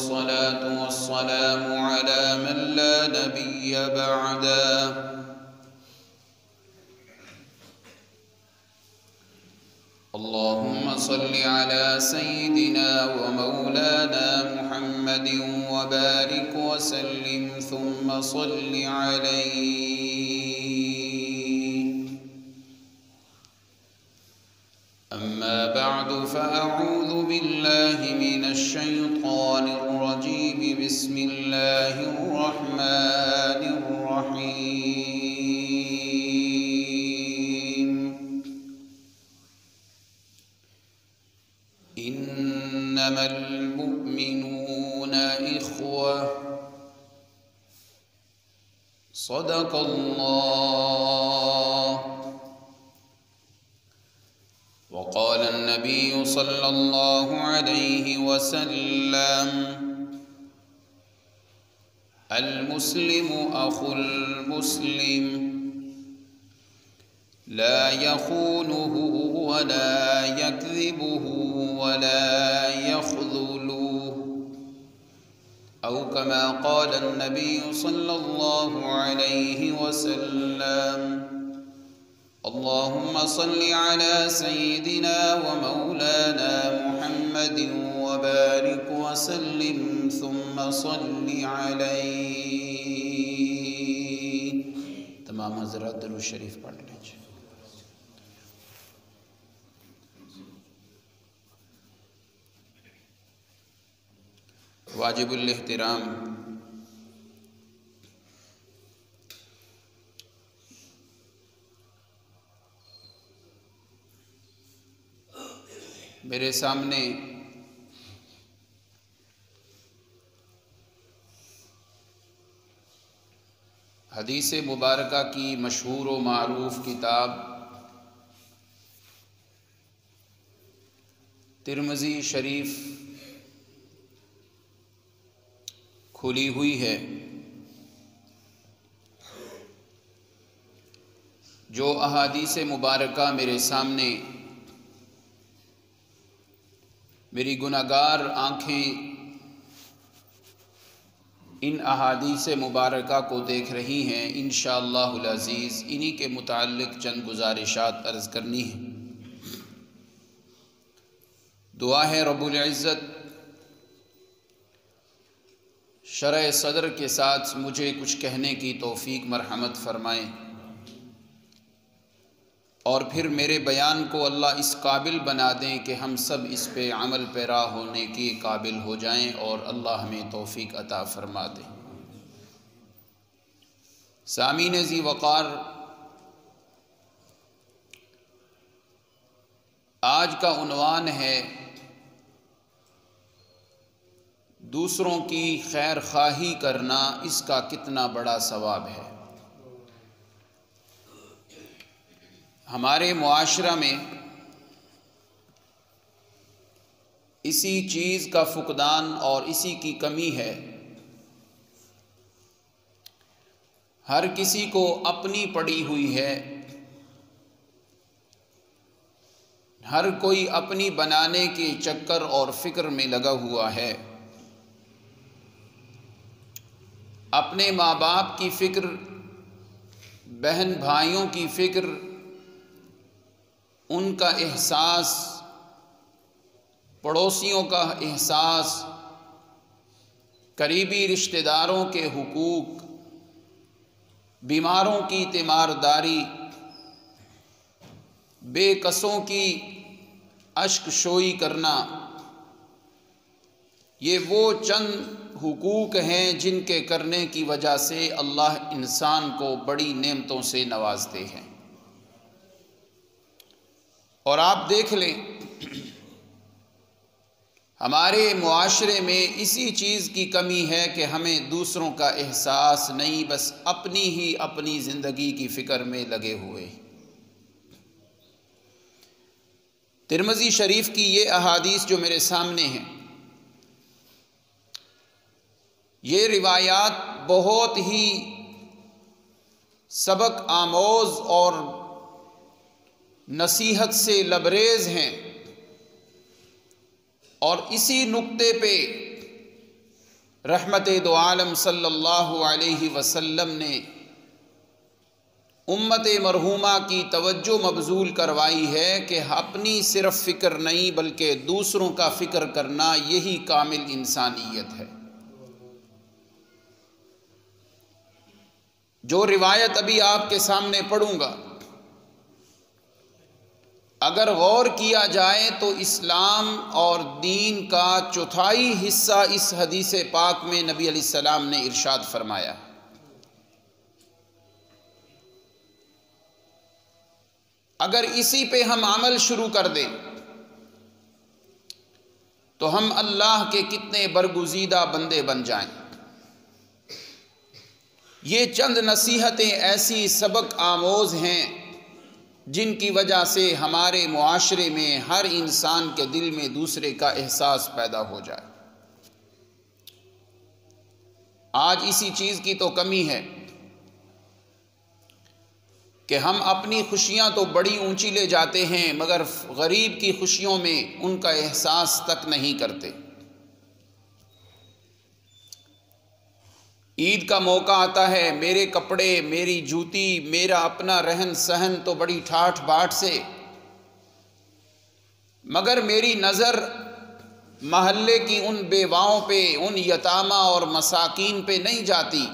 والصلاة والسلام على من لا نبي بعده. اللهم صل على سيدنا ومولانا محمد وبارك وسلم ثم صل عليه. أما بعد فأعوذ بالله من الشيطان الرجيم. بسم الله الرحمن الرحيم. إنما المؤمنون إخوة. صدق الله. وقال النبي صلى الله عليه وسلم: المسلم أخو المسلم لا يخونه ولا يكذبه ولا يخذله، أو كما قال النبي صلى الله عليه وسلم. اللهم صل على سيدنا ومولانا محمد وبارك وسلم ثم صل عليه. تمام حضرات درود شریف پڑھ لیجیے. واجب الاحترام میرے سامنے حدیث مبارکہ کی مشہور و معروف کتاب ترمذی شریف کھلی ہوئی ہے، جو احادیث مبارکہ میرے سامنے میری گناہگار آنکھیں ان احادیث مبارکہ کو دیکھ رہی ہیں، انشاءاللہ العزیز انہی کے متعلق چند گزارشات عرض کرنی ہیں. دعا ہے رب العزت شرح صدر کے ساتھ مجھے کچھ کہنے کی توفیق مرحمت فرمائیں، اور پھر میرے بیان کو اللہ اس قابل بنا دیں کہ ہم سب اس پہ عمل پیرا ہونے کے قابل ہو جائیں، اور اللہ ہمیں توفیق عطا فرما دیں. سامعین ذی وقار، آج کا عنوان ہے دوسروں کی خیر خواہی کرنا، اس کا کتنا بڑا ثواب ہے. ہمارے معاشرہ میں اسی چیز کا فقدان اور اسی کی کمی ہے. ہر کسی کو اپنی پڑی ہوئی ہے، ہر کوئی اپنی بنانے کے چکر اور فکر میں لگا ہوا ہے. اپنے ماں باپ کی فکر، بہن بھائیوں کی فکر، ان کا احساس، پڑوسیوں کا احساس، قریبی رشتہ داروں کے حقوق، بیماروں کی تیمارداری، بے کسوں کی اشک شوئی کرنا، یہ وہ چند حقوق ہیں جن کے کرنے کی وجہ سے اللہ انسان کو بڑی نعمتوں سے نوازتے ہیں. اور آپ دیکھ لیں ہمارے معاشرے میں اسی چیز کی کمی ہے کہ ہمیں دوسروں کا احساس نہیں، بس اپنی ہی اپنی زندگی کی فکر میں لگے ہوئے. ترمذی شریف کی یہ احادیث جو میرے سامنے ہیں، یہ روایات بہت ہی سبق آموز اور نصیحت سے لبریز ہیں، اور اسی نقطے پہ رحمت دو عالم صلی اللہ علیہ وسلم نے امت مرحومہ کی توجہ مبذول کروائی ہے کہ اپنی صرف فکر نہیں بلکہ دوسروں کا فکر کرنا یہی کامل انسانیت ہے۔ جو روایت ابھی آپ کے سامنے پڑھوں گا، اگر غور کیا جائے تو اسلام اور دین کا چوتھائی حصہ اس حدیث پاک میں نبی علیہ السلام نے ارشاد فرمایا۔ اگر اسی پہ ہم عمل شروع کر دیں تو ہم اللہ کے کتنے برگزیدہ بندے بن جائیں۔ یہ چند نصیحتیں ایسی سبق آموز ہیں جن کی وجہ سے ہمارے معاشرے میں ہر انسان کے دل میں دوسرے کا احساس پیدا ہو جائے۔ آج اسی چیز کی تو کمی ہے کہ ہم اپنی خوشیاں تو بڑی اونچی لے جاتے ہیں مگر غریب کی خوشیوں میں ان کا احساس تک نہیں کرتے۔ عید کا موقع آتا ہے، میرے کپڑے، میری جوتی، میرا اپنا رہن سہن تو بڑی ٹھاٹھ باٹھ سے، مگر میری نظر محلے کی ان بیواؤں پہ، ان یتامہ اور مساکین پہ نہیں جاتی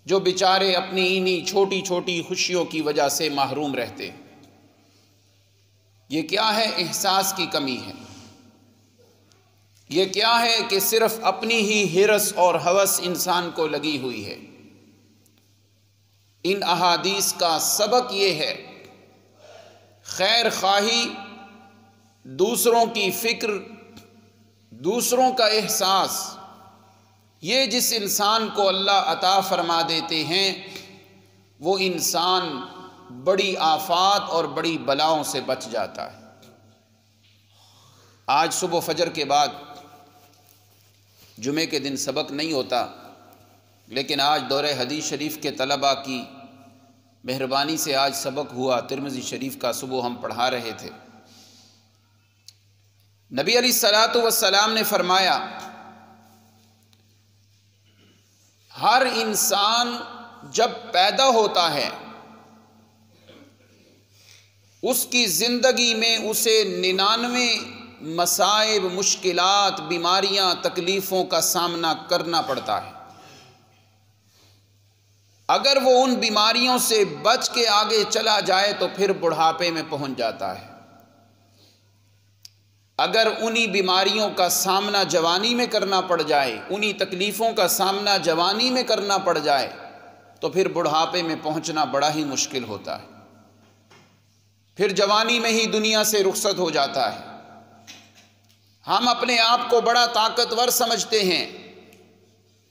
جو بیچارے اپنی انہی چھوٹی چھوٹی خوشیوں کی وجہ سے محروم رہتے۔ یہ کیا ہے؟ احساس کی کمی ہے۔ یہ کیا ہے کہ صرف اپنی ہی ہرس اور ہوس انسان کو لگی ہوئی ہے۔ ان احادیث کا سبق یہ ہے، خیر خواہی، دوسروں کی فکر، دوسروں کا احساس، یہ جس انسان کو اللہ عطا فرما دیتے ہیں وہ انسان بڑی آفات اور بڑی بلاؤں سے بچ جاتا ہے۔ آج صبح فجر کے بعد جمعے کے دن سبق نہیں ہوتا، لیکن آج دور حدیث شریف کے طلباء کی مہربانی سے آج سبق ہوا۔ ترمذی شریف کا صبح ہم پڑھا رہے تھے۔ نبی علیہ الصلوۃ والسلام نے فرمایا، ہر انسان جب پیدا ہوتا ہے اس کی زندگی میں اسے 99 مصائب، مشکلات، بیماریاں، تکلیفوں کا سامنا کرنا پڑتا ہے۔ اگر وہ ان بیماریوں سے بچ کے آگے چلا جائے تو پھر بڑھاپے میں پہنچ جاتا ہے۔ اگر انہی بیماریوں کا سامنا جوانی میں کرنا پڑ جائے، انہی تکلیفوں کا سامنا جوانی میں کرنا پڑ جائے تو پھر بڑھاپے میں پہنچنا بڑا ہی مشکل ہوتا ہے۔ پھر جوانی میں ہی دنیا سے رخصت ہو جاتا ہے۔ ہم اپنے آپ کو بڑا طاقتور سمجھتے ہیں۔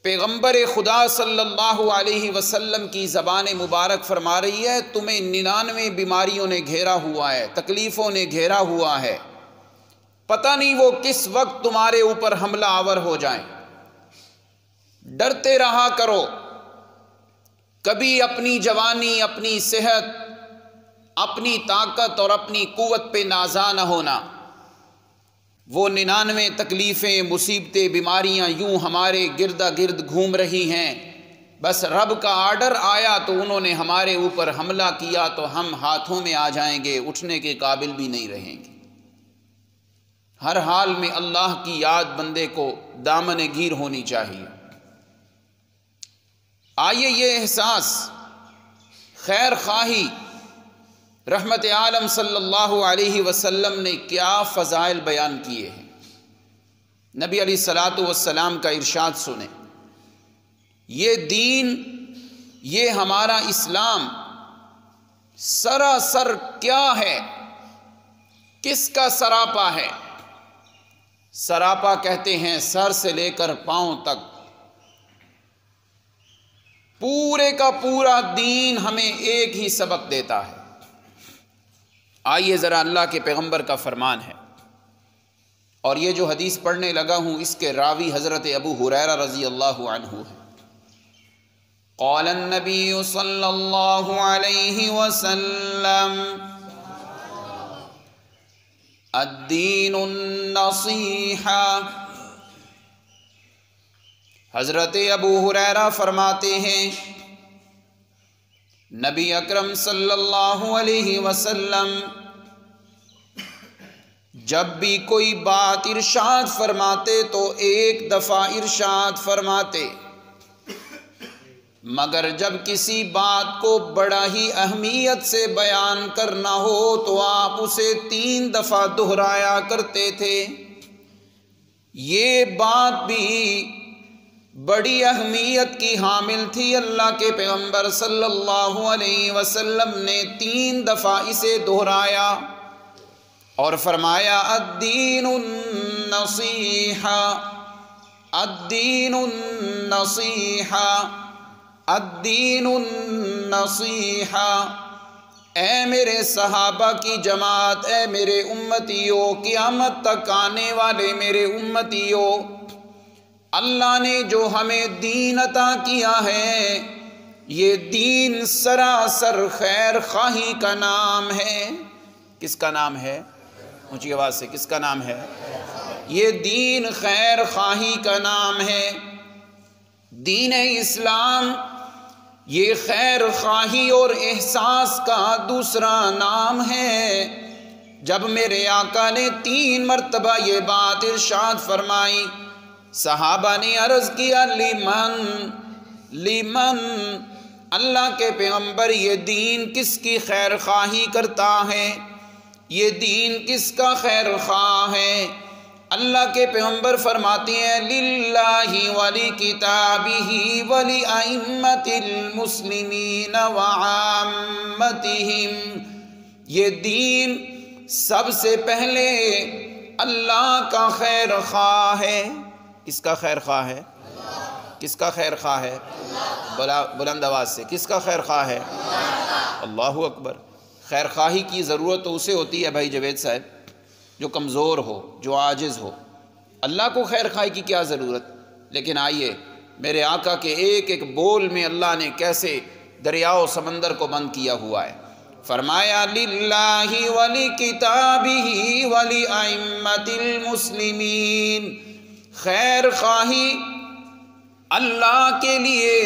پیغمبر خدا صلی اللہ علیہ وسلم کی زبان مبارک فرما رہی ہے، تمہیں 99 بیماریوں نے گھیرا ہوا ہے، تکلیفوں نے گھیرا ہوا ہے، پتہ نہیں وہ کس وقت تمہارے اوپر حملہ آور ہو جائیں۔ ڈرتے رہا کرو، کبھی اپنی جوانی، اپنی صحت، اپنی طاقت اور اپنی قوت پہ نازا نہ ہونا۔ وہ 99 تکلیفیں، مصیبتیں، بیماریاں یوں ہمارے گردا گرد گھوم رہی ہیں، بس رب کا آرڈر آیا تو انہوں نے ہمارے اوپر حملہ کیا تو ہم ہاتھوں میں آ جائیں گے، اٹھنے کے قابل بھی نہیں رہیں گے۔ ہر حال میں اللہ کی یاد بندے کو دامن گیر ہونی چاہیے۔ آئیے یہ احساس، خیر خواہی، رحمت عالم صلی اللہ علیہ وسلم نے کیا فضائل بیان کیے ہیں۔ نبی علیہ الصلوۃ والسلام کا ارشاد سنیں، یہ دین، یہ ہمارا اسلام سراسر کیا ہے؟ کس کا سراپا ہے؟ سراپا کہتے ہیں سر سے لے کر پاؤں تک، پورے کا پورا دین ہمیں ایک ہی سبق دیتا ہے۔ آئیے ذرا اللہ کے پیغمبر کا فرمان ہے، اور یہ جو حدیث پڑھنے لگا ہوں اس کے راوی حضرت ابو ہریرہ رضی اللہ عنہ ہے۔ قال النبی صلی اللہ علیہ وسلم الدین النصیحہ، حضرت ابو ہریرہ فرماتے ہیں نبی اکرم صلی اللہ علیہ وسلم جب بھی کوئی بات ارشاد فرماتے تو ایک دفعہ ارشاد فرماتے، مگر جب کسی بات کو بڑا ہی اہمیت سے بیان کرنا ہو تو آپ اسے 3 دفعہ دہرایا کرتے تھے۔ یہ بات بھی بڑی اہمیت کی حامل تھی، اللہ کے پیغمبر صلی اللہ علیہ وسلم نے 3 دفعہ اسے دہرایا اور فرمایا الدین النصیحہ، الدین النصیحہ، الدین النصیحہ۔ اے میرے صحابہ کی جماعت، اے میرے امتیوں، قیامت تک آنے والے میرے امتیوں، اللہ نے جو ہمیں دین عطا کیا ہے، یہ دین سراسر خیر خواہی کا نام ہے۔ کس کا نام ہے؟ اونچی آواز سے، کس کا نام ہے؟ یہ دین خیر خواہی کا نام ہے۔ دین اسلام یہ خیر خواہی اور احساس کا دوسرا نام ہے۔ جب میرے آقا نے 3 مرتبہ یہ بات ارشاد فرمائی، صحابہ نے عرض کیا لمن لمن، اللہ کے پیغمبر یہ دین کس کی خیر خواہی کرتا ہے؟ یہ دین کس کا خیر خواہ ہے؟ اللہ کے پیغمبر فرماتے ہیں للہ ولکتابہ ولأئمۃ المسلمین وعامتہم، یہ دین سب سے پہلے اللہ کا خیر خواہ ہے۔ کس کا خیر خواہ ہے؟ کس کا خیر خواہ ہے؟ بلند آواز سے، کس کا خیر خواہ ہے؟ اللہ اکبر۔ خیر خواہی کی ضرورت تو اسے ہوتی ہے بھائی جوید صاحب جو کمزور ہو، جو عاجز ہو۔ اللہ کو خیر خواہی کی کیا ضرورت؟ لیکن آئیے میرے آقا کے ایک ایک بول میں اللہ نے کیسے دریا و سمندر کو بند کیا ہوا ہے۔ فرمایا للہ ولکتابہ ولأئمۃ المسلمین، خیر خواہی اللہ کے لیے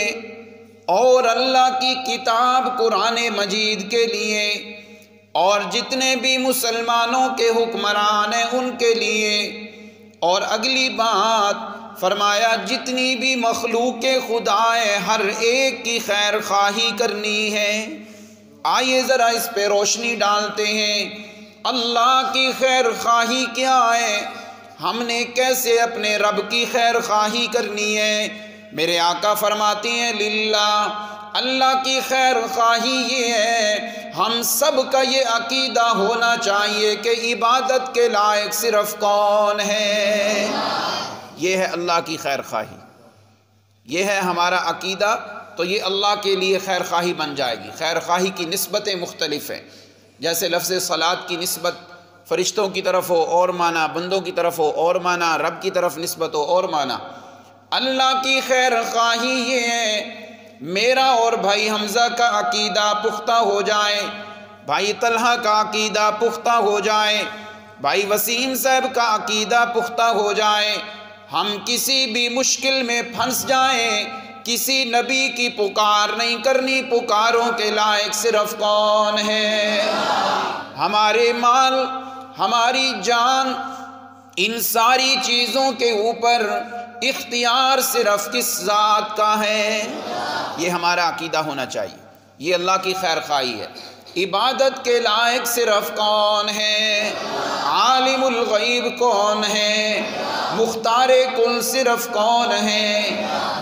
اور اللہ کی کتاب قرآن مجید کے لیے، اور جتنے بھی مسلمانوں کے حکمران ہیں ان کے لیے، اور اگلی بات فرمایا جتنی بھی مخلوق خدا ہے ہر ایک کی خیر خواہی کرنی ہے۔ آئیے ذرا اس پہ روشنی ڈالتے ہیں، اللہ کی خیر خواہی کیا ہے، ہم نے کیسے اپنے رب کی خیر خواہی کرنی ہے۔ میرے آقا فرماتے ہیں للہ، اللہ کی خیر خواہی یہ ہے، ہم سب کا یہ عقیدہ ہونا چاہیے کہ عبادت کے لائق صرف کون ہے؟ یہ ہے اللہ کی خیر خواہی، یہ ہے ہمارا عقیدہ، تو یہ اللہ کے لیے خیر خواہی بن جائے گی۔ خیر خواہی کی نسبتیں مختلف ہیں، جیسے لفظ صلاۃ کی نسبت فرشتوں کی طرف ہو اور معنی، بندوں کی طرف ہو اور معنی، رب کی طرف نسبت ہو اور معنی۔ اللہ کی خیر خواہی یہ ہے میرا اور بھائی حمزہ کا عقیدہ پختہ ہو جائے، بھائی طلحہ کا عقیدہ پختہ ہو جائے، بھائی وسیم صاحب کا عقیدہ پختہ ہو جائے، ہم کسی بھی مشکل میں پھنس جائیں، کسی نبی کی پکار نہیں کرنی، پکاروں کے لائق صرف کون ہے؟ ہمارے مال، ہماری جان، ان ساری چیزوں کے اوپر اختیار صرف کس ذات کا ہے؟ یہ ہمارا عقیدہ ہونا چاہیے، یہ اللہ کی خیر خواہی ہے۔ عبادت کے لائق صرف کون ہے؟ عالم الغیب کون ہے؟ مختار کل صرف کون ہے؟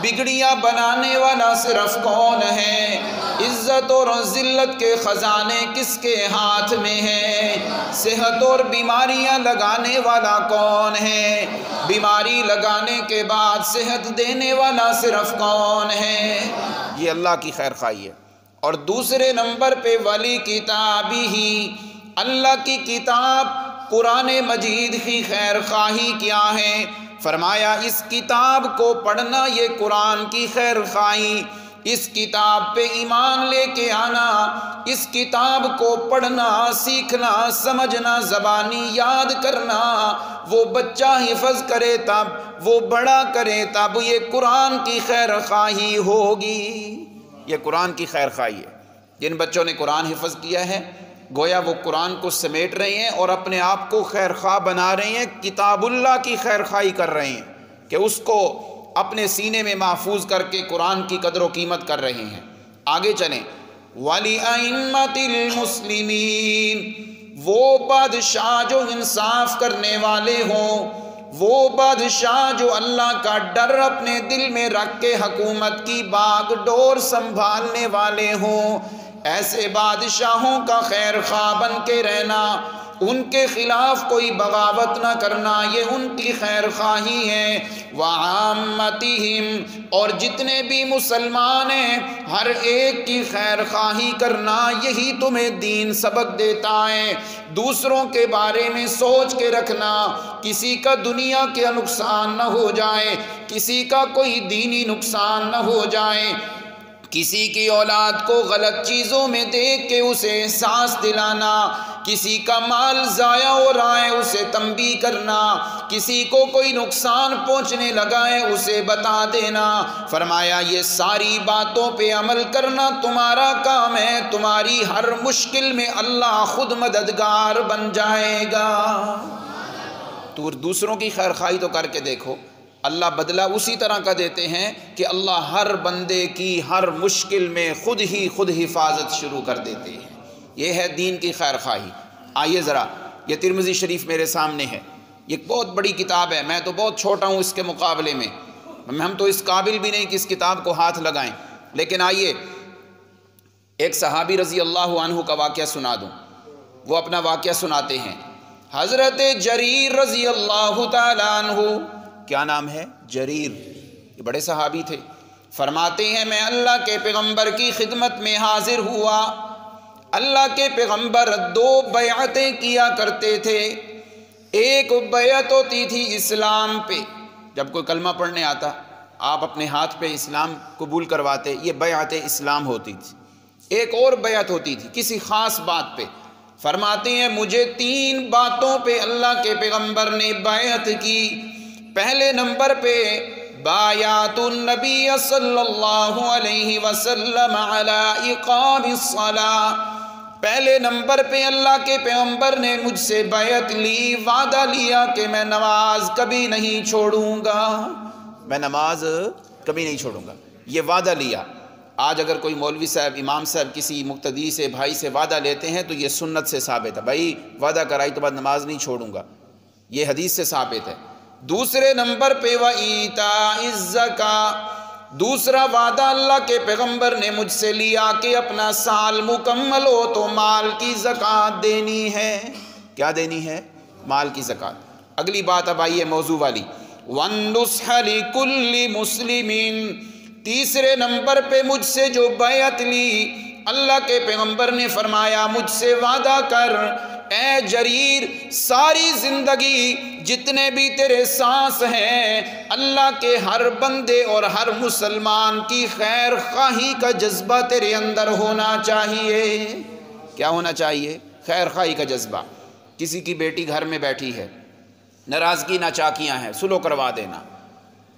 بگڑیاں بنانے والا صرف کون ہے؟ عزت اور ذلت کے خزانے کس کے ہاتھ میں ہیں؟ صحت اور بیماریاں لگانے والا کون ہے؟ بیماری لگانے کے بعد صحت دینے والا صرف کون ہے؟ یہ اللہ کی خیر خواہی ہے۔ اور دوسرے نمبر پہ ولی کتابہ، اللہ کی کتاب قرآن مجید کی خیر خواہی کیا ہے؟ فرمایا اس کتاب کو پڑھنا یہ قرآن کی خیر خواہی، اس کتاب پہ ایمان لے کے آنا، اس کتاب کو پڑھنا، سیکھنا، سمجھنا، زبانی یاد کرنا، وہ بچہ حفظ کرے تب، وہ بڑا کرے تب یہ قرآن کی خیر خواہی ہوگی۔ یہ قرآن کی خیر خواہی ہے۔ جن بچوں نے قرآن حفظ کیا ہے گویا وہ قرآن کو سمیٹ رہے ہیں اور اپنے آپ کو خیر خواہ بنا رہے ہیں، کتاب اللہ کی خیر خواہی کر رہے ہیں کہ اس کو اپنے سینے میں محفوظ کر کے قرآن کی قدر و قیمت کر رہے ہیں۔ آگے چلیں، وَلِأَئِمَّةِ الْمُسْلِمِينَ، وہ بادشاہ جو انصاف کرنے والے ہوں، وہ بادشاہ جو اللہ کا ڈر اپنے دل میں رکھ کے حکومت کی باغ ڈور سنبھالنے والے ہوں، ایسے بادشاہوں کا خیر خواہ بن کے رہنا، ان کے خلاف کوئی بغاوت نہ کرنا، یہ ان کی خیر خواہی ہے۔ وَعَامَّتِهِمْ، اور جتنے بھی مسلمان ہیں ہر ایک کی خیر خواہی کرنا، یہی تمہیں دین سبق دیتا ہے۔ دوسروں کے بارے میں سوچ کے رکھنا، کسی کا دنیا کا نقصان نہ ہو جائے، کسی کا کوئی دینی نقصان نہ ہو جائے، کسی کی اولاد کو غلط چیزوں میں دیکھ کے اسے احساس دلانا، کسی کا مال ضائع ہو رہا ہے اسے تنبیہ کرنا، کسی کو کوئی نقصان پہنچنے لگا ہے اسے بتا دینا۔ فرمایا یہ ساری باتوں پہ عمل کرنا تمہارا کام ہے، تمہاری ہر مشکل میں اللہ خود مددگار بن جائے گا۔ تو دوسروں کی خیر خواہی تو کر کے دیکھو، اللہ بدلہ اسی طرح کا دیتے ہیں کہ اللہ ہر بندے کی ہر مشکل میں خود حفاظت شروع کر دیتے ہیں۔ یہ ہے دین کی خیر خواہی۔ آئیے ذرا، یہ ترمذی شریف میرے سامنے ہے، یہ بہت بڑی کتاب ہے، میں تو بہت چھوٹا ہوں اس کے مقابلے میں، ہم تو اس قابل بھی نہیں کہ اس کتاب کو ہاتھ لگائیں، لیکن آئیے ایک صحابی رضی اللہ عنہ کا واقعہ سنا دوں۔ وہ اپنا واقعہ سناتے ہیں، حضرت جریر رضی اللہ تعالیٰ عنہ، کیا نام ہے؟ جریر، یہ بڑے صحابی تھے۔ فرماتے ہیں میں اللہ کے پیغمبر کی خدمت میں حاضر ہوا، اللہ کے پیغمبر 2 بیعتیں کیا کرتے تھے۔ ایک بیعت ہوتی تھی اسلام پہ، جب کوئی کلمہ پڑھنے آتا آپ اپنے ہاتھ پہ اسلام قبول کرواتے، یہ بیعت اسلام ہوتی تھی۔ ایک اور بیعت ہوتی تھی کسی خاص بات پہ۔ فرماتے ہیں مجھے 3 باتوں پہ اللہ کے پیغمبر نے بیعت کی۔ پہلے نمبر پہ بایعت النبی صلی اللہ علیہ وسلم علی اقام الصلاۃ، پہلے نمبر پہ اللہ کے پیغمبر نے مجھ سے بیعت لی، وعدہ لیا کہ میں نماز کبھی نہیں چھوڑوں گا، میں نماز کبھی نہیں چھوڑوں گا، یہ وعدہ لیا۔ آج اگر کوئی مولوی صاحب، امام صاحب کسی مقتدی سے، بھائی سے وعدہ لیتے ہیں تو یہ سنت سے ثابت ہے، بھائی وعدہ کرائی تو بعد نماز نہیں چھوڑوں گا، یہ حدیث سے ثابت ہے۔ دوسرے نمبر پہ وَإِيتَاءِ الزَّكَاةِ، دوسرا وعدہ اللہ کے پیغمبر نے مجھ سے لیا کہ اپنا سال مکمل ہو تو مال کی زکوٰۃ دینی ہے۔ کیا دینی ہے؟ مال کی زکوٰۃ۔ اگلی بات اب آئیے موضوع والی، وَالنُّصْحَ لِكُلِّ مُسْلِمٍ، تیسرے نمبر پہ مجھ سے جو بیعت لی، اللہ کے پیغمبر نے فرمایا مجھ سے وعدہ کر اے جریر، ساری زندگی جتنے بھی تیرے سانس ہیں اللہ کے ہر بندے اور ہر مسلمان کی خیر خواہی کا جذبہ تیرے اندر ہونا چاہیے۔ کیا ہونا چاہیے؟ خیر خواہی کا جذبہ۔ کسی کی بیٹی گھر میں بیٹھی ہے، ناراضگی ناچاکیاں ہیں، سلو کروا دینا۔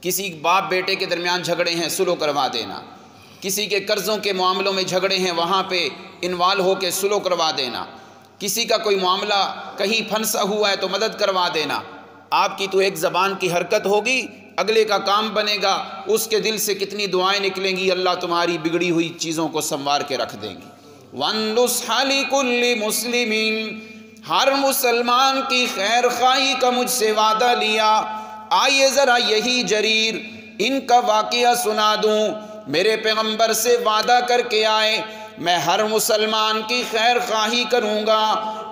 کسی باپ بیٹے کے درمیان جھگڑے ہیں، سلو کروا دینا۔ کسی کے قرضوں کے معاملوں میں جھگڑے ہیں، وہاں پہ انوالو ہو کے سلو کروا دینا۔ کسی کا کوئی معاملہ کہیں پھنسا ہوا ہے تو مدد کروا دینا۔ آپ کی تو ایک زبان کی حرکت ہوگی، اگلے کا کام بنے گا، اس کے دل سے کتنی دعائیں نکلیں گی، اللہ تمہاری بگڑی ہوئی چیزوں کو سنوار کے رکھ دیں گی۔ وَالنُّصْحَ لِكُلِّ مُسْلِمٍ، ہر مسلمان کی خیر خواہی کا مجھ سے وعدہ لیا۔ آئیے ذرا یہی جریر، ان کا واقعہ سنا دوں۔ میرے پیغمبر سے وعدہ کر کے آئے میں ہر مسلمان کی خیر خواہی کروں گا،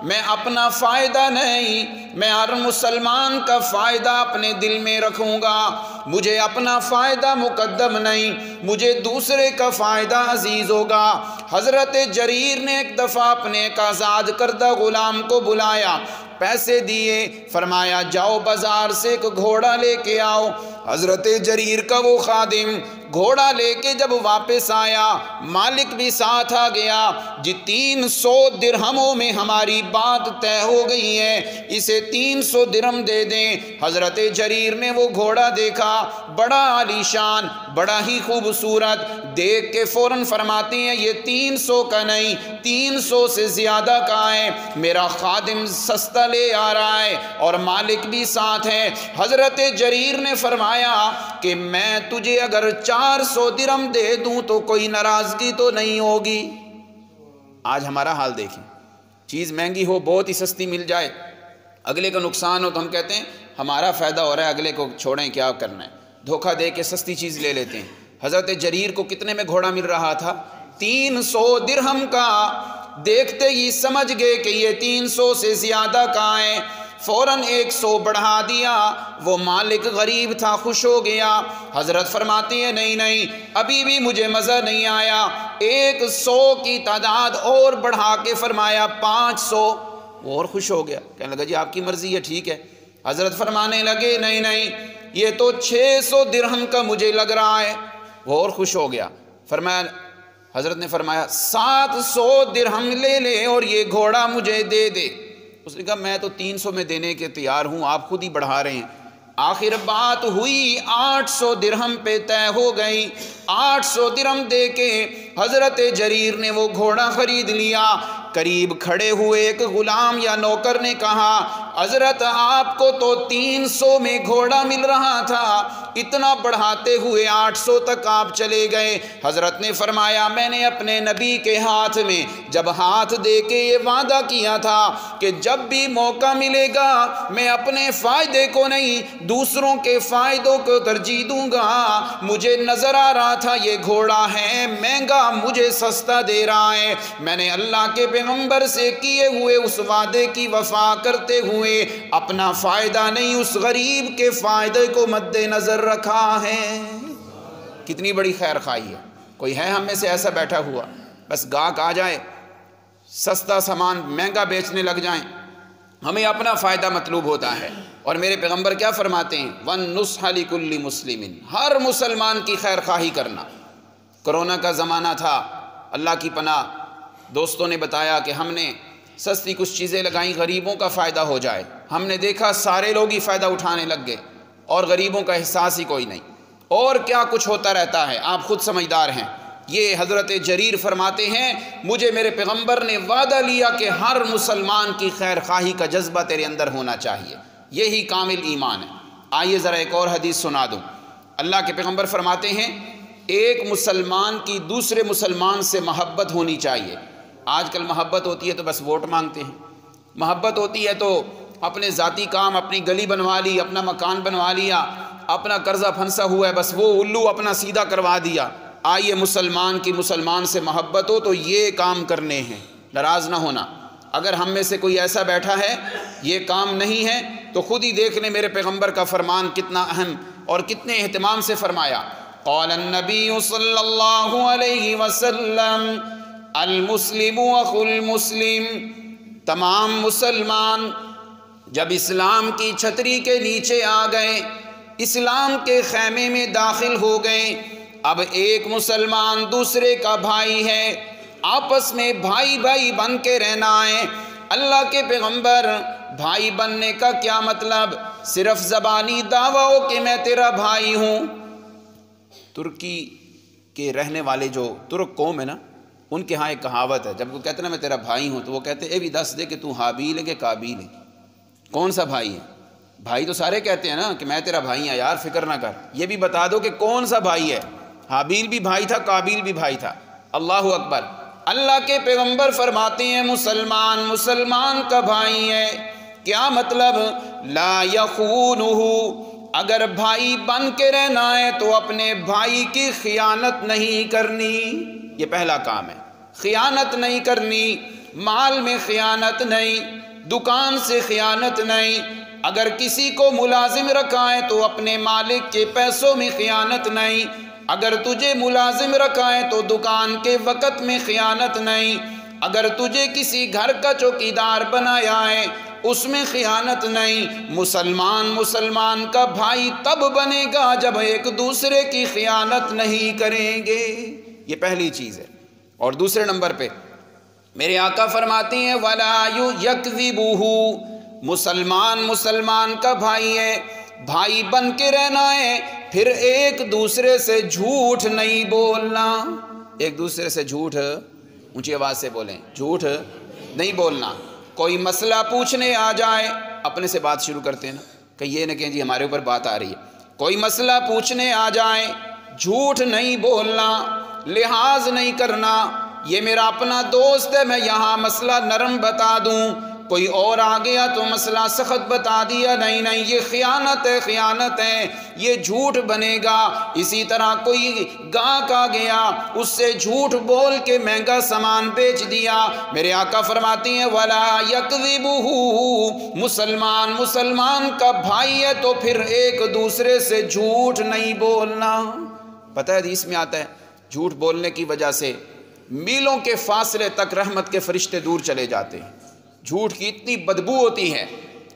میں اپنا فائدہ نہیں، میں ہر مسلمان کا فائدہ اپنے دل میں رکھوں گا، مجھے اپنا فائدہ مقدم نہیں، مجھے دوسرے کا فائدہ عزیز ہوگا۔ حضرت جریر نے ایک دفعہ اپنے ایک آزاد کردہ غلام کو بلایا، پیسے دیے، فرمایا جاؤ بازار سے ایک گھوڑا لے کے آؤ۔ حضرت جریر کا وہ خادم گھوڑا لے کے جب واپس آیا، مالک بھی ساتھ آ گیا، جی 300 درہموں میں ہماری بات طے ہو گئی ہے، اسے 300 درہم دے دیں۔ حضرت جریر نے وہ گھوڑا دیکھا، بڑا عالیشان، بڑا ہی خوبصورت، دیکھ کے فوراً فرماتے ہیں یہ 300 کا نہیں، 300 سے زیادہ کا ہے، میرا خادم سستا لے آ رہا ہے اور مالک بھی ساتھ ہے۔ حضرت جریر نے فرمایا کہ میں تجھے اگر 400 درہم دے دوں تو کوئی ناراضگی تو نہیں ہوگی۔ آج ہمارا حال دیکھیں، چیز مہنگی ہو، بہت ہی سستی مل جائے، اگلے کا نقصان ہو تو ہم کہتے ہیں ہمارا فائدہ ہو رہا ہے، اگلے کو چھوڑیں، کیا کرنا ہے، دھوکہ دے کے سستی چیز لے لیتے ہیں۔ حضرت جریر کو کتنے میں گھوڑا مل رہا تھا؟ 300 درہم کا۔ دیکھتے ہی سمجھ گئے کہ یہ 300 سے زیادہ کا ہے، فوراً 100 بڑھا دیا۔ وہ مالک غریب تھا، خوش ہو گیا۔ حضرت فرماتے ہیں نہیں نہیں، ابھی بھی مجھے مزہ نہیں آیا، 100 کی تعداد اور بڑھا کے فرمایا 500۔ وہ اور خوش ہو گیا، کہنے لگا جی آپ کی مرضی ہے، ٹھیک ہے۔ حضرت فرمانے لگے نہیں نہیں، یہ تو 600 درہم کا مجھے لگ رہا ہے۔ وہ اور خوش ہو گیا، فرمایا، حضرت نے فرمایا 700 درہم لے لے اور یہ گھوڑا مجھے دے دے۔ اس نے کہا میں تو 300 میں دینے کے تیار ہوں، آپ خود ہی بڑھا رہے ہیں۔ آخر بات ہوئی 800 درہم پہ طے ہو گئی۔ 800 درہم دے کے حضرت جریر نے وہ گھوڑا خرید لیا۔ قریب کھڑے ہوئے ایک غلام یا نوکر نے کہا حضرت آپ کو تو 300 میں گھوڑا مل رہا تھا، اتنا بڑھاتے ہوئے 800 تک آپ چلے گئے۔ حضرت نے فرمایا میں نے اپنے نبی کے ہاتھ میں جب ہاتھ دے کے یہ وعدہ کیا تھا کہ جب بھی موقع ملے گا میں اپنے فائدے کو نہیں دوسروں کے فائدوں کو ترجیح دوں گا۔ مجھے نظر آ رہا تھا یہ گھوڑا ہے مہنگا، مجھے سستا دے رہا ہے، میں نے اللہ کے پیغمبر سے کیے ہوئے اس وعدے کی وفا کرتے ہوئے اپنا فائدہ نہیں اس غریب کے فائدے کو مد نظر رکھا ہے۔ کتنی بڑی خیر خواہی ہے۔ کوئی ہے ہم میں سے ایسا بیٹھا ہوا بس گاہک آ جائے سستا سامان مہنگا بیچنے لگ جائیں، ہمیں اپنا فائدہ مطلوب ہوتا ہے۔ اور میرے پیغمبر کیا فرماتے ہیں وَالنُّصْحَ لِكُلِّ مُسْلِمٍ، ہر مسلمان کی خیر خواہی کرنا۔ کرونا کا زمانہ تھا، اللہ کی پناہ، دوستوں نے بتایا کہ ہم نے سستی کچھ چیزیں لگائیں غریبوں کا فائدہ ہو جائے، ہم نے دیکھا سارے لوگ ہی فائدہ اٹھانے لگ گئے اور غریبوں کا احساس ہی کوئی نہیں، اور کیا کچھ ہوتا رہتا ہے، آپ خود سمجھدار ہیں۔ یہ حضرت جریر فرماتے ہیں مجھے میرے پیغمبر نے وعدہ لیا کہ ہر مسلمان کی خیر خواہی کا جذبہ تیرے اندر ہونا چاہیے، یہی کامل ایمان ہے۔ آئیے ذرا ایک اور حدیث سنا دوں۔ اللہ کے پیغمبر فرماتے ہیں ایک مسلمان کی دوسرے مسلمان سے محبت ہونی چاہیے۔ آج کل محبت ہوتی ہے تو بس ووٹ مانگتے ہیں، محبت ہوتی ہے تو اپنے ذاتی کام، اپنی گلی بنوا لی، اپنا مکان بنوا لیا، اپنا قرضہ پھنسا ہوا ہے بس وہ الو اپنا سیدھا کروا دیا۔ آئیے مسلمان کی مسلمان سے محبت ہو تو یہ کام کرنے ہیں، ناراض نہ ہونا۔ اگر ہم میں سے کوئی ایسا بیٹھا ہے یہ کام نہیں ہے تو خود ہی دیکھ لیں میرے پیغمبر کا فرمان کتنا اہم اور کتنے اہتمام سے فرمایا۔ قال النبی صلی اللہ علیہ وسلم المسلم اخو المسلم، تمام مسلمان جب اسلام کی چھتری کے نیچے آ گئے، اسلام کے خیمے میں داخل ہو گئے، اب ایک مسلمان دوسرے کا بھائی ہے، آپس میں بھائی بھائی بن کے رہنا ہے۔ اللہ کے پیغمبر بھائی بننے کا کیا مطلب؟ صرف زبانی دعویٰ ہو کہ میں تیرا بھائی ہوں۔ ترکی کے رہنے والے جو ترک قوم ہے نا، ان کے ہاں ایک کہاوت ہے، جب وہ کہتے ہیں نا میں تیرا بھائی ہوں تو وہ کہتے ہیں اے بھی دس دے کہ تو حابیل ہے کہ قابیل ہے، کون سا بھائی ہے؟ بھائی تو سارے کہتے ہیں نا کہ میں تیرا بھائی ہوں یار فکر نہ کر، یہ بھی بتا دو کہ کون سا بھائی ہے۔ حابیل بھی بھائی تھا، قابیل بھی بھائی تھا۔ اللہ اکبر۔ اللہ کے پیغمبر فرماتے ہیں مسلمان مسلمان کا بھائی ہے، کیا مطلب؟ لا یخونہ، اگر بھائی بن کے رہنا ہے تو اپنے بھائی کی خیانت نہیں کرنی، یہ پہلا کام ہے، خیانت نہیں کرنی، مال میں خیانت نہیں، دکان سے خیانت نہیں، اگر کسی کو ملازم رکھا ہے تو اپنے مالک کے پیسوں میں خیانت نہیں، اگر تجھے ملازم رکھا ہے تو دکان کے وقت میں خیانت نہیں، اگر تجھے کسی گھر کا چوکیدار بنایا ہے اس میں خیانت نہیں۔ مسلمان کا بھائی تب بنے گا جب ایک دوسرے کی خیانت نہیں کریں گے، یہ پہلی چیز ہے۔ اور دوسرے نمبر پہ میرے آقا فرماتے ہیں وَلَا يَكْذِبُهُ، مسلمان کا بھائی ہے، بھائی بن کے رہنا ہے، پھر ایک دوسرے سے جھوٹ نہیں بولنا۔ ایک دوسرے سے جھوٹ، اونچی آواز سے بولیں، جھوٹ نہیں بولنا۔ کوئی مسئلہ پوچھنے آ جائے، اپنے سے بات شروع کرتے ہیں نا، کہ یہ نہ کہیں جی ہمارے اوپر بات آ رہی ہے۔ کوئی مسئلہ پوچھنے آ جائے، جھوٹ نہیں بولنا، لحاظ نہیں کرنا، یہ میرا اپنا دوست ہے، میں یہاں مسئلہ نرم بتا دوں، کوئی اور آ گیا تو مسئلہ سخت بتا دیا، نہیں، یہ خیانت ہے، یہ جھوٹ بنے گا۔ اسی طرح کوئی گاہک آ گیا، اس سے جھوٹ بول کے مہنگا سامان بیچ دیا، میرے آقا فرماتی ہیں وَلَا يَكْذِبُهُ، مسلمان کا بھائی ہے تو پھر ایک دوسرے سے جھوٹ نہیں بولنا۔ پتہ ہے حدیث میں آتا ہے جھوٹ بولنے کی وجہ سے میلوں کے فاصلے تک رحمت کے فرشتے دور چلے جاتے ہیں۔ جھوٹ کی اتنی بدبو ہوتی ہے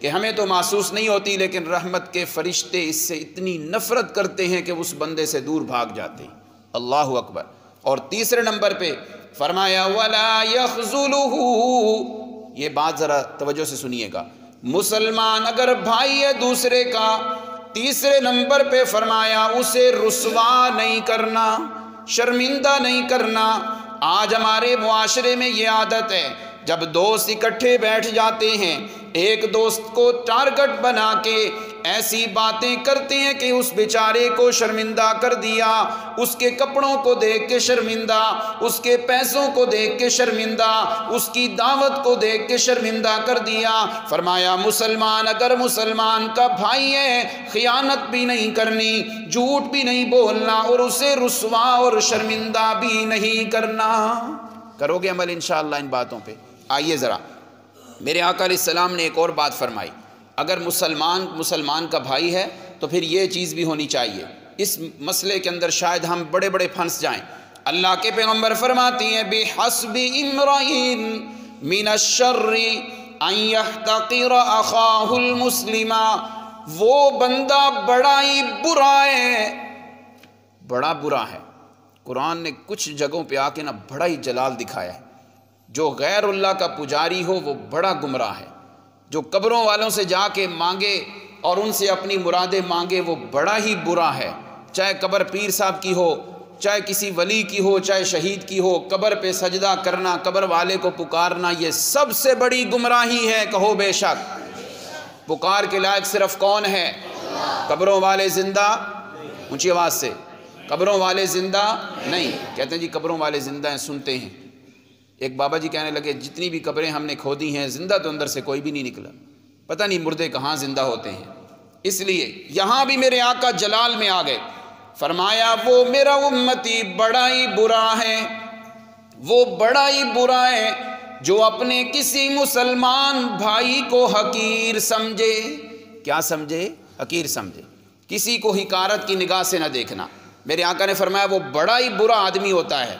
کہ ہمیں تو محسوس نہیں ہوتی، لیکن رحمت کے فرشتے اس سے اتنی نفرت کرتے ہیں کہ اس بندے سے دور بھاگ جاتے ہیں۔ اللہ اکبر۔ اور تیسرے نمبر پہ فرمایا وَلَا يَخْذُلُهُ، یہ بات ذرا توجہ سے سنیے گا، مسلمان اگر بھائی ہے دوسرے کا، تیسرے نمبر پہ فرمایا اسے رسوا نہیں کرنا، شرمندہ نہیں کرنا۔ آج ہمارے معاشرے میں یہ عادت ہے، جب دوست اکٹھے بیٹھ جاتے ہیں، ایک دوست کو ٹارگٹ بنا کے ایسی باتیں کرتے ہیں کہ اس بیچارے کو شرمندہ کر دیا، اس کے کپڑوں کو دیکھ کے شرمندہ، اس کے پیسوں کو دیکھ کے شرمندہ، اس کی دعوت کو دیکھ کے شرمندہ کر دیا۔ فرمایا مسلمان اگر مسلمان کا بھائی ہے، خیانت بھی نہیں کرنی، جھوٹ بھی نہیں بولنا، اور اسے رسوا اور شرمندہ بھی نہیں کرنا۔ کرو گے عمل انشاءاللہ ان باتوں پہ؟ آئیے ذرا، میرے آقا علیہ السلام نے ایک اور بات فرمائی، اگر مسلمان کا بھائی ہے تو پھر یہ چیز بھی ہونی چاہیے۔ اس مسئلے کے اندر شاید ہم بڑے پھنس جائیں۔ اللہ کے پیغمبر فرماتی ہیں بِحَسْبِ اِمْرَئٍ مِنَ الشَّرِّ أَن يَحْتَقِرَ أَخَاهُ الْمُسْلِمَ، وہ بندہ بڑا ہی برا ہے، بڑا برا ہے۔ قرآن نے کچھ جگہوں پہ آ کے نا بڑا ہی جلال دکھایا ہے۔ جو غیر اللہ کا پجاری ہو وہ بڑا گمراہ ہے، جو قبروں والوں سے جا کے مانگے اور ان سے اپنی مرادیں مانگے وہ بڑا ہی برا ہے۔ چاہے قبر پیر صاحب کی ہو، چاہے کسی ولی کی ہو، چاہے شہید کی ہو، قبر پہ سجدہ کرنا، قبر والے کو پکارنا، یہ سب سے بڑی گمراہی ہے۔ کہو بے شک۔ پکار کے لائق صرف کون ہے؟ قبروں والے زندہ، اونچی آواز سے، قبروں والے زندہ نہیں۔ کہتے ہیں جی قبروں والے زندہ ہیں، سنتے ہیں۔ ایک بابا جی کہنے لگے جتنی بھی قبریں ہم نے کھودی ہیں زندہ تو اندر سے کوئی بھی نہیں نکلا، پتہ نہیں مردے کہاں زندہ ہوتے ہیں۔ اس لیے یہاں بھی میرے آقا جلال میں آ گئے، فرمایا وہ میرا امتی بڑا ہی برا ہے، وہ بڑا ہی برا ہے جو اپنے کسی مسلمان بھائی کو حقیر سمجھے۔ کیا سمجھے؟ حقیر سمجھے، کسی کو حقارت کی نگاہ سے نہ دیکھنا۔ میرے آقا نے فرمایا وہ بڑا ہی برا آدمی ہوتا ہے۔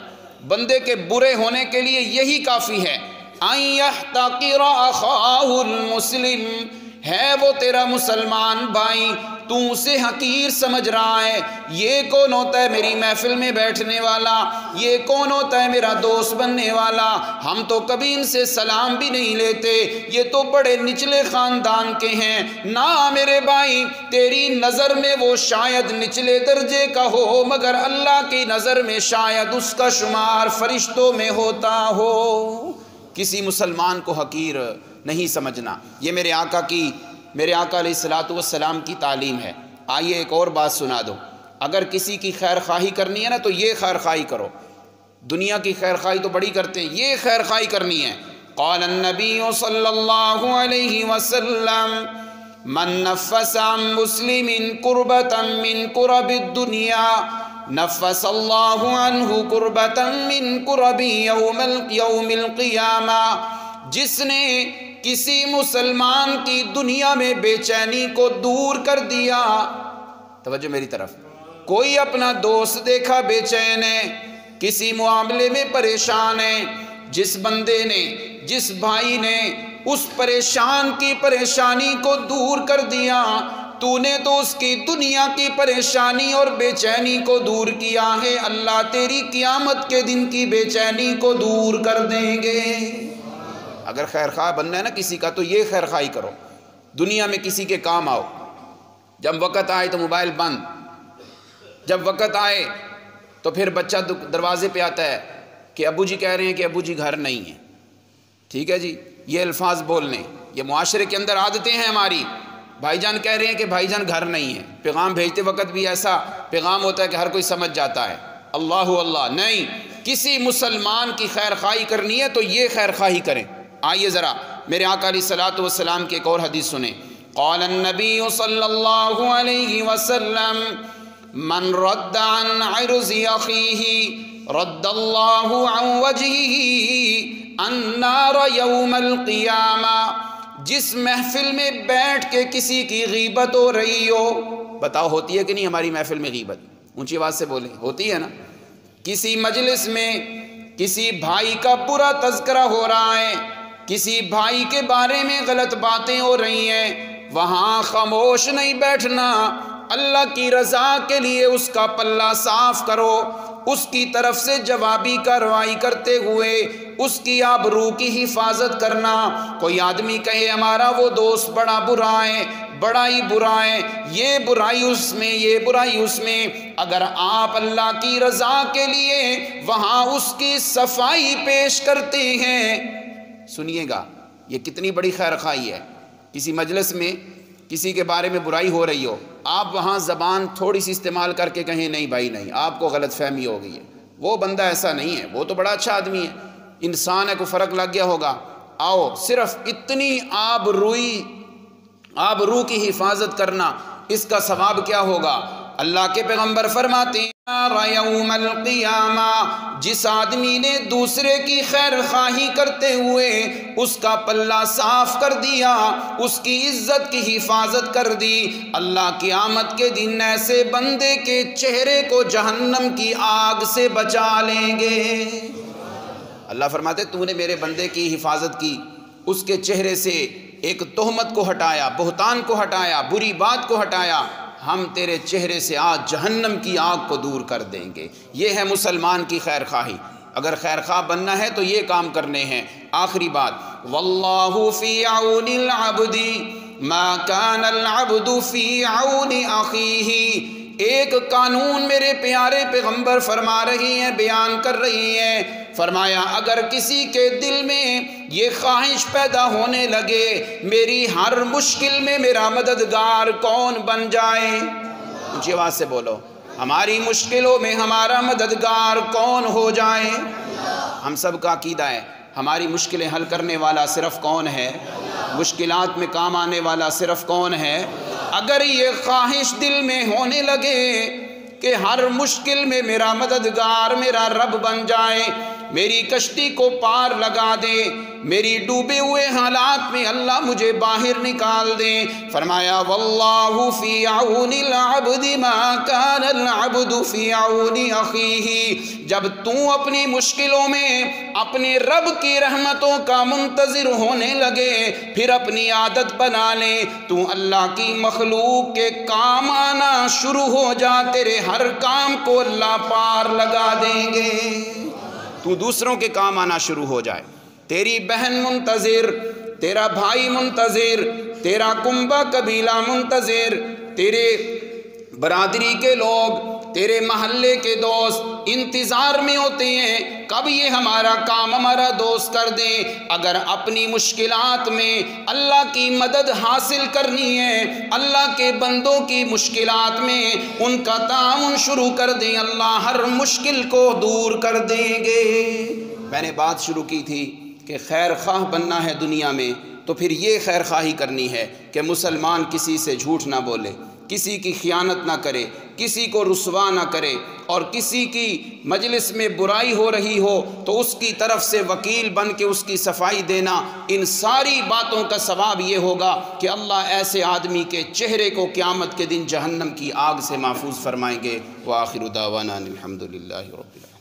بندے کے برے ہونے کے لیے یہی کافی ہے، أَن يَحْتَقِرَ أَخَاهُ الْمُسْلِمِ، ہے وہ تیرا مسلمان بھائی، تو اسے حقیر سمجھ رہا ہے۔ یہ کون ہوتا ہے میری محفل میں بیٹھنے والا؟ یہ کون ہوتا ہے میرا دوست بننے والا؟ ہم تو کبھی ان سے سلام بھی نہیں لیتے، یہ تو بڑے نچلے خاندان کے ہیں۔ نہ میرے بھائی، تیری نظر میں وہ شاید نچلے درجے کا ہو، مگر اللہ کی نظر میں شاید اس کا شمار فرشتوں میں ہوتا ہو۔ کسی مسلمان کو حقیر نہیں سمجھنا، یہ میرے آقا علیہ السلام کی تعلیم ہے۔ آئیے ایک اور بات سنا دو، اگر کسی کی خیر خواہی کرنی ہے نا تو یہ خیر خواہی کرو۔ دنیا کی خیر خواہی تو بڑی کرتے ہیں، یہ خیر خواہی کرنی ہے۔ قال النبی صلی اللہ علیہ وسلم من نفس عن مسلم کربتا من کرب الدنیا نفس اللہ عنہ کربتا من کرب یوم القیامہ، جس نے کسی مسلمان کی دنیا میں بے چینی کو دور کر دیا۔ توجہ میری طرف، کوئی اپنا دوست دیکھا بے چین ہے، کسی معاملے میں پریشان ہے، جس بندے نے، جس بھائی نے اس پریشان کی پریشانی کو دور کر دیا، تو نے تو اس کی دنیا کی پریشانی اور بے چینی کو دور کیا ہے، اللہ تیری قیامت کے دن کی بے چینی کو دور کر دیں گے۔ اگر خیر خواہ بننا ہے نا کسی کا تو یہ خیر خواہی کرو، دنیا میں کسی کے کام آؤ۔ جب وقت آئے تو موبائل بند، جب وقت آئے تو پھر بچہ دروازے پہ آتا ہے کہ ابو جی کہہ رہے ہیں کہ ابو جی گھر نہیں ہیں، ٹھیک ہے جی، یہ الفاظ بولنے، یہ معاشرے کے اندر عادتیں ہیں ہماری۔ بھائی جان کہہ رہے ہیں کہ بھائی جان گھر نہیں ہیں، پیغام بھیجتے وقت بھی ایسا پیغام ہوتا ہے کہ ہر کوئی سمجھ جاتا ہے، اللہ اللہ نہیں۔ کسی مسلمان کی خیر خواہی کرنی ہے تو یہ خیر خواہی کریں۔ آئیے ذرا میرے آقا علیہ الصلوۃ والسلام کی ایک اور حدیث سنیں۔ قال النبی صلی اللہ علیہ وسلم من رد عن عرض اخیہ رد اللہ عن وجہہ النار یوم القیامہ۔ جس محفل میں بیٹھ کے کسی کی غیبت ہو رہی ہو، بتاؤ ہوتی ہے کہ نہیں ہماری محفل میں غیبت؟ اونچی آواز سے بولیں، ہوتی ہے نا؟ کسی مجلس میں کسی بھائی کا برا تذکرہ ہو رہا ہے، کسی بھائی کے بارے میں غلط باتیں ہو رہی ہیں، وہاں خاموش نہیں بیٹھنا، اللہ کی رضا کے لیے اس کا پلہ صاف کرو، اس کی طرف سے جوابی کارروائی کرتے ہوئے اس کی آبرو کی حفاظت کرنا۔ کوئی آدمی کہے ہمارا وہ دوست بڑا برا ہے، بڑا ہی برا ہے، یہ برائی اس میں، یہ برائی اس میں، اگر آپ اللہ کی رضا کے لیے وہاں اس کی صفائی پیش کرتے ہیں، سنیے گا یہ کتنی بڑی خیر خواہی ہے۔ کسی مجلس میں کسی کے بارے میں برائی ہو رہی ہو، آپ وہاں زبان تھوڑی سی استعمال کر کے کہیں نہیں بھائی نہیں، آپ کو غلط فہمی ہو گئی ہے، وہ بندہ ایسا نہیں ہے، وہ تو بڑا اچھا آدمی ہے، انسان ہے، کوئی فرق لگ گیا ہوگا، آؤ صرف اتنی آبرو کی حفاظت کرنا، اس کا ثواب کیا ہوگا؟ اللہ کے پیغمبر فرماتے ہیں یوم القیامہ، جس آدمی نے دوسرے کی خیر خواہی کرتے ہوئے اس کا پلہ صاف کر دیا، اس کی عزت کی حفاظت کر دی، اللہ قیامت کے دن ایسے بندے کے چہرے کو جہنم کی آگ سے بچا لیں گے۔ اللہ فرماتے تو نے میرے بندے کی حفاظت کی، اس کے چہرے سے ایک تہمت کو ہٹایا، بہتان کو ہٹایا، بری بات کو ہٹایا، ہم تیرے چہرے سے آج جہنم کی آگ کو دور کر دیں گے۔ یہ ہے مسلمان کی خیر خواہی۔ اگر خیر خواہ بننا ہے تو یہ کام کرنے ہیں۔ آخری بات، واللہ فی عون العبد ما کان العبد فی عون اخیہ۔ ایک قانون میرے پیارے پیغمبر فرما رہی ہیں، بیان کر رہی ہیں، فرمایا اگر کسی کے دل میں یہ خواہش پیدا ہونے لگے میری ہر مشکل میں میرا مددگار کون بن جائے، اونچی آواز سے بولو، ہماری مشکلوں میں ہمارا مددگار کون ہو جائے۔ ہم سب کا عقیدہ ہے ہماری مشکلیں حل کرنے والا صرف کون ہے؟ مشکلات میں کام آنے والا صرف کون ہے؟ اگر یہ خواہش دل میں ہونے لگے کہ ہر مشکل میں میرا مددگار میرا رب بن جائے، میری کشتی کو پار لگا دے، میری ڈوبے ہوئے حالات میں اللہ مجھے باہر نکال دے، فرمایا واللہ فی عون العبد ما کان العبد فی عون اخیہ۔ جب تو اپنی مشکلوں میں اپنے رب کی رحمتوں کا منتظر ہونے لگے، پھر اپنی عادت بنا لے، تو اللہ کی مخلوق کے کام آنا شروع ہو جا، تیرے ہر کام کو اللہ پار لگا دیں گے، تو دوسروں کے کام آنا شروع ہو جائے، تیری بہن منتظر، تیرا بھائی منتظر، تیرا کنبہ قبیلہ منتظر، تیرے برادری کے لوگ، تیرے محلے کے دوست انتظار میں ہوتے ہیں کب یہ ہمارا کام ہمارا دوست کر دیں۔ اگر اپنی مشکلات میں اللہ کی مدد حاصل کرنی ہے، اللہ کے بندوں کی مشکلات میں ان کا تعاون شروع کر دیں، اللہ ہر مشکل کو دور کر دیں گے۔ میں نے بات شروع کی تھی کہ خیر خواہ بننا ہے دنیا میں تو پھر یہ خیر خواہی کرنی ہے کہ مسلمان کسی سے جھوٹ نہ بولے، کسی کی خیانت نہ کرے، کسی کو رسوا نہ کرے، اور کسی کی مجلس میں برائی ہو رہی ہو تو اس کی طرف سے وکیل بن کے اس کی صفائی دینا۔ ان ساری باتوں کا ثواب یہ ہوگا کہ اللہ ایسے آدمی کے چہرے کو قیامت کے دن جہنم کی آگ سے محفوظ فرمائیں گے۔ وآخر دعوانا الحمدللہ رب العالمین۔